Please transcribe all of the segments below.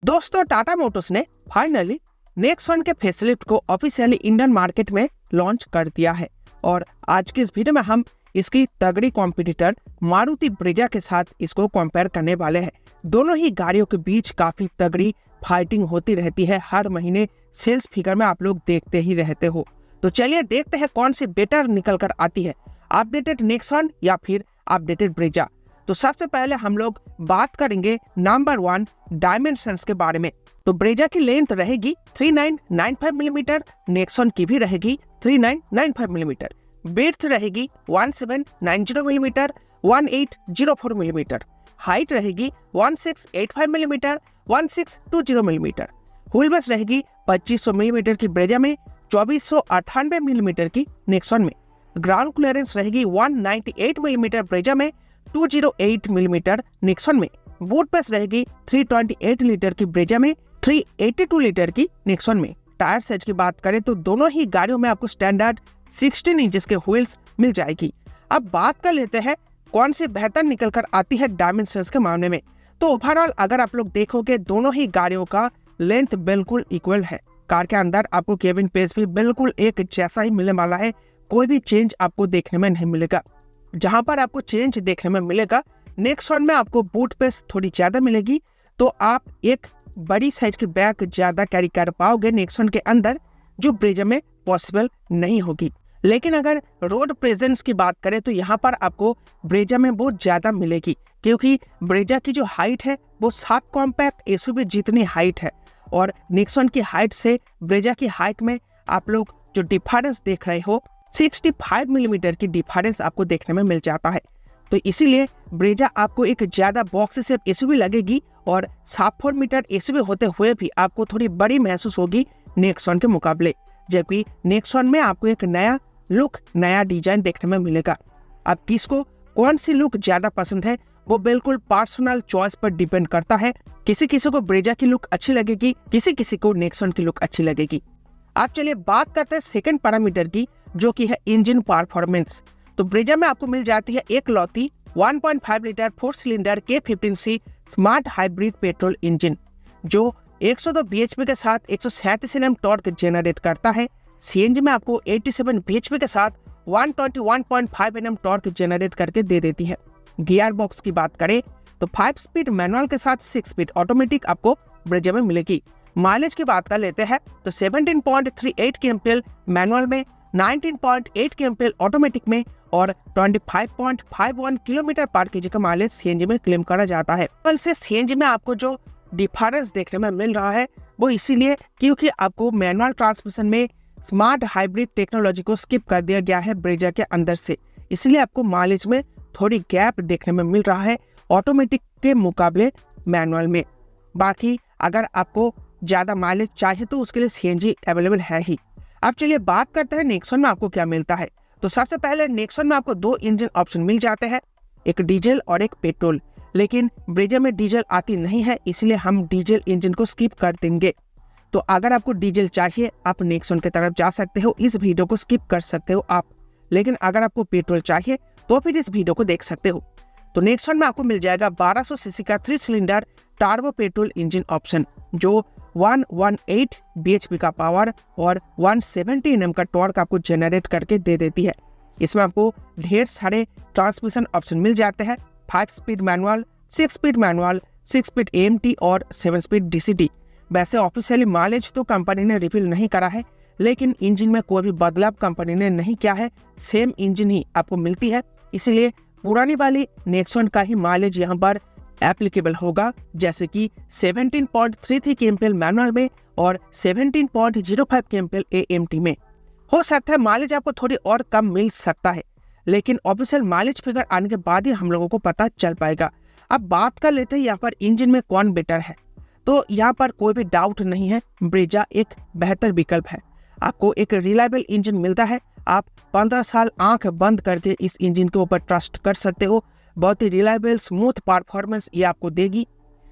दोस्तों, टाटा मोटर्स ने finally Nexon के फेसलिफ्ट को ऑफिशियली इंडियन मार्केट में लॉन्च कर दिया है और आज की इस वीडियो में हम इसकी तगड़ी कॉम्पिटिटर मारुति ब्रेजा के साथ इसको कंपेयर करने वाले हैं। दोनों ही गाड़ियों के बीच काफी तगड़ी फाइटिंग होती रहती है। हर महीने सेल्स फिगर में आप लोग देखते ही रहते हो। तो चलिए देखते हैं कौन सी बेटर निकल कर आती है, अपडेटेड नेक्सॉन या फिर अपडेटेड ब्रेजा। तो सबसे पहले हम लोग बात करेंगे नंबर 1 डायमेंशंस के बारे में। तो ब्रेजा की लेंथ रहेगी 3995 मिलीमीटर, नेक्सॉन की भी रहेगी 3995 मिलीमीटर। विड्थ रहेगी 1790 मिलीमीटर, 1804 मिलीमीटर। हाइट रहेगी 1685 मिलीमीटर, 1620 मिलीमीटर। व्हील बेस रहेगी 2500 मिलीमीटर की ब्रेजा में, 2498 मिलीमीटर की नेक्सॉन में। ग्राउंड क्लियरेंस रहेगी 198 मिलीमीटर ब्रेजा में, 208 मिलीमीटर नेक्सॉन में। बूट स्पेस रहेगी 328 लीटर की ब्रेजा में, 382 लीटर की नेक्सॉन में। टायर साइज की बात करें तो दोनों ही गाड़ियों में आपको स्टैंडर्ड 16 इंचेस के व्हील्स मिल जाएगी। अब बात कर लेते हैं कौन सी बेहतर निकल कर आती है डायमेंशंस के मामले में। तो ओवरऑल अगर आप लोग देखोगे दोनों ही गाड़ियों का लेंथ बिल्कुल इक्वल है। कार के अंदर आपको केबिन स्पेस भी बिल्कुल एक जैसा ही मिलने वाला है, कोई भी चेंज आपको देखने में नहीं मिलेगा। जहां पर आपको चेंज देखने में मिलेगा, नेक्सॉन में आपको बूट स्पेस थोड़ी ज्यादा मिलेगी, तो आप एक बड़ी साइज की बैग ज्यादा कैरी कर पाओगे नेक्सॉन के अंदर, जो ब्रेजा में पॉसिबल नहीं होगी। लेकिन अगर रोड प्रेजेंस की बात करें तो यहाँ पर आपको ब्रेजा में बहुत ज्यादा मिलेगी, क्योंकि ब्रेजा की जो हाइट है वो सब कॉम्पैक्ट एसयूवी जितनी हाइट है, और नेक्सॉन की हाइट से ब्रेजा की हाइट में आप लोग जो डिफरेंस देख रहे हो 65 मिलीमीटर की डिफरेंस आपको देखने में मिल जाता है। तो इसीलिए ब्रेजा आपको एक ज्यादा बॉक्स शेप एसयूवी लगेगी और 7 मीटर एसयूवी होते हुए भी आपको थोड़ी बड़ी महसूस होगी नेक्सॉन के मुकाबले, जबकि नेक्सॉन में आपको एक नया लुक, नया डिजाइन देखने में मिलेगा। अब किसको कौन सी लुक ज्यादा पसंद है वो बिल्कुल पर्सनल चॉइस पर डिपेंड करता है। किसी किसी को ब्रेजा की लुक अच्छी लगेगी, किसी किसी को नेक्सॉन की लुक अच्छी लगेगी। अब चलिए बात करते हैं सेकंड पैरामीटर की, जो कि है इंजन परफॉर्मेंस। तो ब्रेजा में आपको मिल जाती है एक लौती 1.5 litre 4 cylinder K15C smart hybrid petrol engine, जो 102 bhp के साथ 137 Nm टॉर्क जनरेट करता है। सीएनजी में आपको 87 bhp के साथ 121.5 Nm टॉर्क जनरेट करके दे देती है। गियर बॉक्स की बात करें तो 5 स्पीड मैनुअल के साथ 6 स्पीड ऑटोमेटिक आपको ब्रेजा में मिलेगी। माइलेज की बात कर लेते हैं तो 17.38 kmpl मैनुअल में, 19.8 kmpl ऑटोमेटिक में और 25.51 किलोमीटर पर केजी का माइलेज सीएनजी में क्लेम करा जाता है। कल से सीएनजी में आपको जो डिफरेंस देखने में मिल रहा है वो इसीलिए क्योंकि आपको मैनुअल ट्रांसमिशन में स्मार्ट हाइब्रिड टेक्नोलॉजी को स्किप कर दिया गया है ब्रेजा के अंदर से, इसलिए आपको माइलेज में थोड़ी गैप देखने में मिल रहा है ऑटोमेटिक के मुकाबले मैनुअल में। बाकी अगर आपको ज्यादा माइलेज चाहिए तो उसके लिए सीएनजी अवेलेबल है ही। अब चलिए बात करते हैं नेक्सॉन में आपको क्या मिलता है। तो सबसे पहले नेक्सॉन में आपको 2 इंजन ऑप्शन मिल जाते हैं, एक डीजल और एक पेट्रोल। लेकिन ब्रेजा में डीजल आती नहीं है, इसलिए हम डीजल इंजन को स्किप कर देंगे। तो अगर आपको डीजल चाहिए आप नेक्सॉन की तरफ जा सकते हो, इस वीडियो को स्किप कर सकते हो आप। लेकिन अगर आपको पेट्रोल चाहिए तो फिर इस वीडियो को देख सकते हो। तो नेक्सॉन में आपको मिल जाएगा 1200 सीसी का 3 cylinder turbo petrol engine option, जो 118 bhp का पावर और 170 Nm का टॉर्क आपको जनरेट करके दे देती है। इसमें आपको ढेर सारे ट्रांसमिशन ऑप्शन मिल जाते हैं, 5 speed manual, 6 speed manual, 6 speed AMT और 7 स्पीड DCT। वैसे ऑफिशियली माइलेज तो कंपनी ने रिवील नहीं करा है, लेकिन इंजन में कोई भी बदलाव कंपनी ने नहीं किया है, सेम इंजन ही आपको मिलती है। इसलिए पुरानी वाली नेक्सॉन का ही माइलेज यहाँ पर एप्लीकेबल होगा, जैसे कि 17.33 kmpl मैनुअल में और 17.05 kmpl AMT में। हो सकता है माइलेज आपको थोड़ी और कम मिल सकता है, लेकिन ऑफिशियल माइलेज फिगर आने के बाद ही हम लोगों को पता चल पाएगा। अब बात कर लेते हैं यहाँ पर इंजन में कौन बेटर है। तो यहाँ पर कोई भी डाउट नहीं है, ब्रेजा एक बेहतर विकल्प है। आपको एक रिलायबल इंजन मिलता है, आप 15 साल आंख बंद करके इस इंजन के ऊपर ट्रस्ट कर सकते हो। बहुत ही रिलायबल स्मूथ परफॉर्मेंस ये आपको देगी।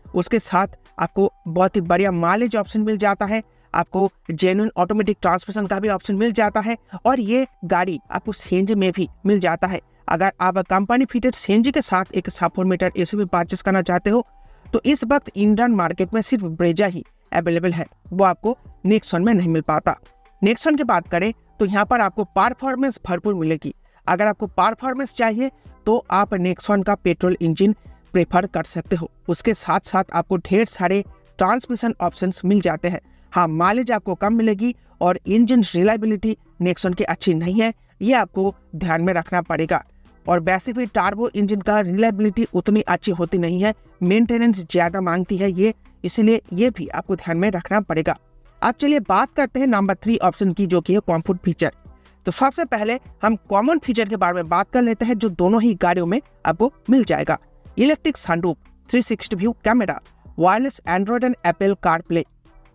उसके साथ आपको बहुत ही बढ़िया माइलेज ऑप्शन मिल जाता है, आपको जेन्युइन ऑटोमेटिक ट्रांसमिशन का भी ऑप्शन मिल जाता है, और ये गाड़ी आपको सीएनजी में भी मिल जाता है। अगर आप कंपनी फिटेड सीएनजी के साथ एक 7 मीटर एसयूवी परचेस करना चाहते हो तो इस वक्त इंडियन मार्केट में सिर्फ ब्रेजा ही अवेलेबल है, वो आपको नेक्सॉन में नहीं मिल पाता। नेक्सॉन की बात करें तो यहाँ पर आपको परफॉर्मेंस भरपूर मिलेगी। अगर आपको परफॉर्मेंस चाहिए तो आप नेक्सॉन का पेट्रोल इंजन प्रेफर कर सकते हो। उसके साथ साथ आपको ढेर सारे ट्रांसमिशन ऑप्शंस मिल जाते हैं। हाँ, माइलेज आपको कम मिलेगी और इंजन रिलायबिलिटी नेक्सॉन की अच्छी नहीं है, ये आपको ध्यान में रखना पड़ेगा। और वैसे भी टार्बो इंजन का रिलायबिलिटी उतनी अच्छी होती नहीं है, मेंटेनेंस ज़्यादा मांगती है ये, इसलिए ये भी आपको ध्यान में रखना पड़ेगा। अब चलिए बात करते हैं नंबर 3 ऑप्शन की, जो कि है कॉम्फर्ट फीचर। तो सबसे पहले हम कॉमन फीचर के बारे में बात कर लेते हैं, जो दोनों ही गाड़ियों में आपको मिल जाएगा। Electric sunroof, 360 view camera, wireless Android and Apple CarPlay,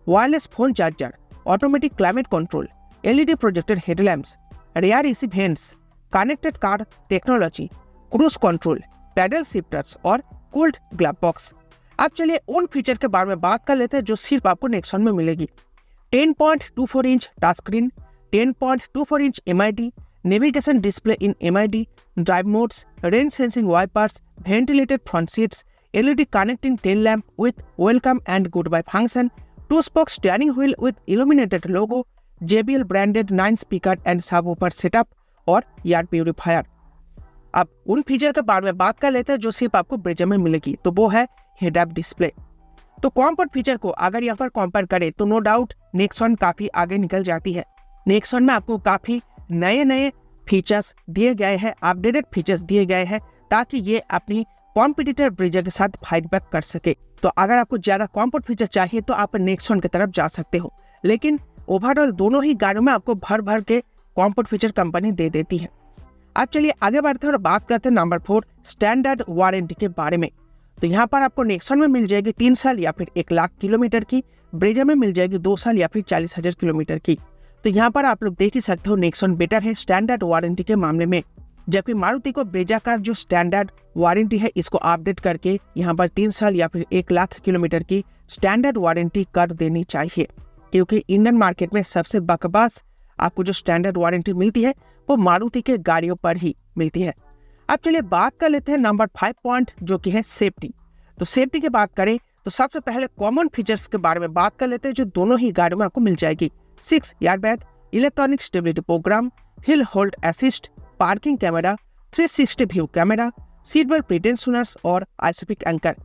wireless phone charger, automatic climate control, LED projected headlamps, rear AC vents, connected car technology, cruise control, paddle shifters और कूल्ड ग्लव बॉक्स। अब चलिए उन feature के बारे में बात कर लेते हैं जो सिर्फ आपको नेक्सॉन में मिलेगी। 10.24 inch touch screen, 10.24 inch MID, navigation display in MID, drive modes, rain sensing wipers, ventilated front seats, LED connecting tail lamp with welcome and goodbye function, 2-spoke steering wheel with illuminated logo, JBL branded 9 speaker and subwoofer setup और air purifier. अब उन feature के बारे में बात कर लेते हैं जो सिर्फ आपको ब्रेजा में मिलेगी, तो वो है हेड अप डिस्प्ले। तो कॉम्फर्ट फीचर को अगर यहाँ पर कंपेयर करें तो नो डाउट नेक्सॉन काफी आगे निकल जाती है। नेक्सॉन में आपको काफी नए फीचर्स दिए गए हैं, अपडेटेड फीचर्स दिए गए हैं, ताकि ये अपनी कॉम्पिटिटर ब्रेजा के साथ फाइट बैक कर सके। तो अगर आपको ज्यादा कॉम्फर्ट फीचर चाहिए तो आप नेक्सॉन की तरफ जा सकते हो, लेकिन ओवरऑल दोनों ही गाड़ियों में आपको भर के कॉम्फर्ट फीचर कंपनी दे देती है। अब चलिए आगे बढ़ते हैं और बात करते हैं नंबर 4 स्टैंडर्ड वारंटी के बारे में। तो यहाँ पर आपको नेक्सॉन में मिल जाएगी 3 साल या फिर 1 लाख किलोमीटर की, ब्रेजा में मिल जाएगी 2 साल या फिर 40,000 किलोमीटर की। तो यहाँ पर आप लोग देख ही सकते हो नेक्सॉन बेटर है स्टैंडर्ड वारंटी के मामले में, जबकि मारुति को ब्रेजा का जो स्टैंडर्ड वारंटी है इसको अपडेट करके यहाँ पर 3 साल या फिर 1 लाख किलोमीटर की स्टैंडर्ड वारंटी कर देनी चाहिए, क्योंकि इंडियन मार्केट में सबसे बकवास आपको जो स्टैंडर्ड वारंटी मिलती है वो मारुति के गाड़ियों पर ही मिलती है। अब चलिए बात कर लेते हैं नंबर 5 पॉइंट, जो कि है सेफ्टी। तो सेफ्टी की बात करें तो सबसे पहले कॉमन फीचर्स के बारे में बात कर लेते हैं जो दोनों ही गाड़ियों में आपको मिल जाएगी। 6 airbag, electronic stability programme, hill hold assist, parking camera, 360 view camera, seat belt pretensioners और आइसोपिक एंकर।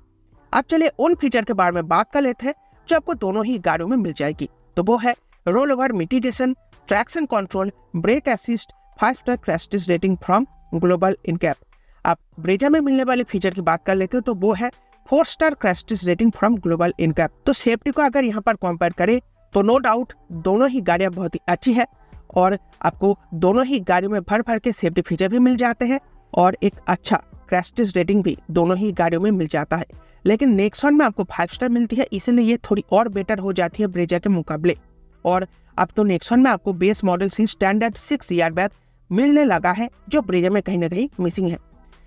अब चलिए उन फीचर के बारे में बात कर लेते हैं जो आपको दोनों ही गाड़ियों में मिल जाएगी। तो वो है roll over mitigation, traction control, brake assist, 5 star crash test rating from global NCAP. आप ब्रेजा में मिलने वाले फीचर की बात कर लेते हो तो वो है 4 star crash test rating from global NCAP. तो सेफ्टी को अगर यहाँ पर कंपेयर करें तो नो डाउट दोनों ही गाड़ियाँ बहुत ही अच्छी है और आपको दोनों ही गाड़ियों में भर के सेफ्टी फीचर भी मिल जाते हैं और एक अच्छा क्रैश टेस्ट रेटिंग भी दोनों ही गाड़ियों में मिल जाता है। लेकिन नेक्सॉन में आपको 5 स्टार मिलती है, इसलिए ये थोड़ी और बेटर हो जाती है ब्रेजा के मुकाबले। और अब तो नेक्सॉन में आपको बेस मॉडल से स्टैंडर्ड 6 एयरबैग मिलने लगा है, जो ब्रेजा में कहीं ना कहीं मिसिंग है।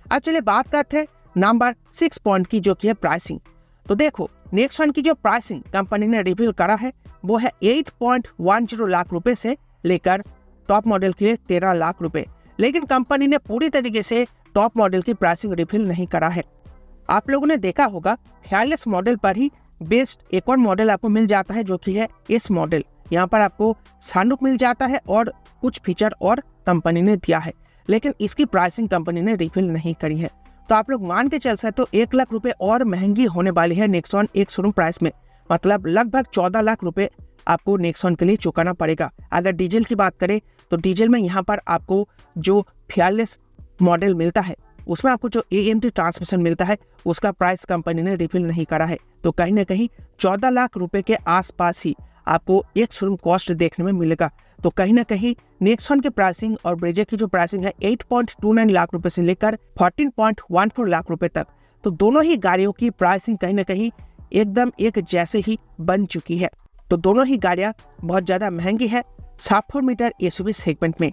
अब चलिए बात करते हैं नंबर 6 पॉइंट की, जो कि है प्राइसिंग। तो देखो नेक्सॉन की जो प्राइसिंग कंपनी ने रिवील करा है वो है 8.10 लाख रुपए से लेकर टॉप मॉडल के लिए 13 लाख रुपए, लेकिन कंपनी ने पूरी तरीके से टॉप मॉडल की प्राइसिंग रिवील नहीं करा है। आप लोगों ने देखा होगा फेयरलेस मॉडल पर ही बेस्ड एक और मॉडल आपको मिल जाता है, जो कि है इस मॉडल। यहाँ पर आपको सनरूफ मिल जाता है और कुछ फीचर और कंपनी ने दिया है, लेकिन इसकी प्राइसिंग कंपनी ने रिवील नहीं करी है। तो आप लोग मान के चल सकते हो 1 लाख रुपए और महंगी होने वाली है नेक्सॉन एक शोरूम प्राइस में, मतलब लगभग 14 लाख रुपए आपको नेक्सॉन के लिए चुकाना पड़ेगा। अगर डीजल की बात करें तो डीजल में यहाँ पर आपको जो फेयरलेस मॉडल मिलता है उसमें आपको जो AMT ट्रांसमिशन मिलता है उसका प्राइस कंपनी ने रिवील नहीं करा है। तो कहीं ना कहीं 14 लाख रुपए के आसपास ही आपको एक शोरूम कॉस्ट देखने में मिलेगा। तो कहीं ना कहीं नेक्सॉन की प्राइसिंग और ब्रेजा की जो प्राइसिंग है 8.29 लाख रुपए से लेकर 14.14 लाख रुपए तक, तो दोनों ही गाड़ियों की प्राइसिंग कहीं ना कहीं एकदम एक जैसे ही बन चुकी है। तो दोनों ही गाड़ियां बहुत ज़्यादा महंगी है 4 मीटर SUV सेगमेंट में।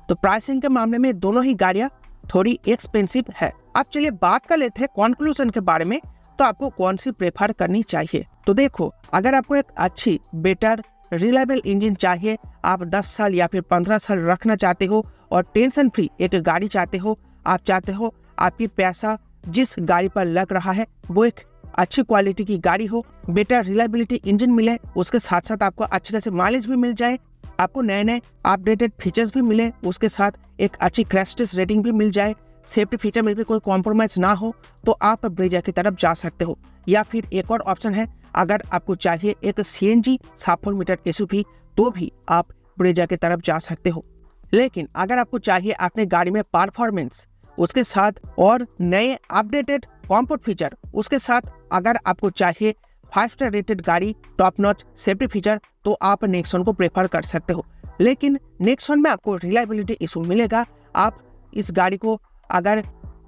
तो प्राइसिंग के मामले में दोनों ही गाड़ियां थोड़ी एक्सपेंसिव है। अब चलिए बात कर लेते हैं कंक्लूजन के बारे में, तो आपको कौन सी प्रेफर करनी चाहिए। तो देखो अगर आपको एक अच्छी बेटर रिलायबल इंजन चाहिए, आप 10 साल या फिर 15 साल रखना चाहते हो और टेंशन फ्री एक गाड़ी चाहते हो, आप चाहते हो आपकी पैसा जिस गाड़ी पर लग रहा है वो एक अच्छी क्वालिटी की गाड़ी हो, बेटर रिलायबिलिटी इंजन मिले, उसके साथ साथ आपको अच्छे खासे माइलेज भी मिल जाए, आपको नए नए अपडेटेड फीचर्स भी मिले, उसके साथ एक अच्छी क्रैश टेस्ट रेटिंग भी मिल जाए, सेफ्टी फीचर में भी कोई कॉम्प्रोमाइज ना हो, तो आप ब्रेजा की तरफ जा सकते हो। या फिर एक और ऑप्शन है, अगर आपको चाहिए एक CNG 7 मीटर SUV, तो भी आप ब्रेजा की तरफ जा सकते हो। लेकिन अगर आपको चाहिए अपने गाड़ी में परफॉर्मेंस, उसके साथ और नए अपडेटेड कॉम्फर्ट फीचर, उसके साथ अगर आपको चाहिए 5 स्टार रेटेड गाड़ी, टॉप नॉच सेफ्टी फीचर, तो आप नेक्सॉन को प्रेफर कर सकते हो। लेकिन नेक्सॉन में आपको रिलायबिलिटी इशू मिलेगा। आप इस गाड़ी को अगर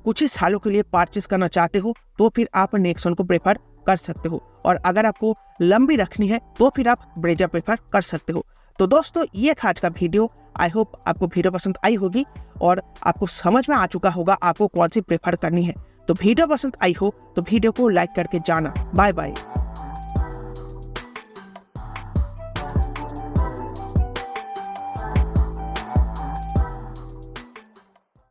कुछ ही सालों के लिए परचेस करना चाहते हो, तो फिर आप नेक्सॉन को प्रेफर कर सकते हो, और अगर आपको लंबी रखनी है तो फिर आप ब्रेजा प्रेफर कर सकते हो। तो दोस्तों, ये था आज का वीडियो। आई होप आपको वीडियो पसंद आई होगी और आपको समझ में आ चुका होगा आपको कौन सी प्रेफर करनी है। तो वीडियो पसंद आई हो तो वीडियो को लाइक करके जाना। Bye bye.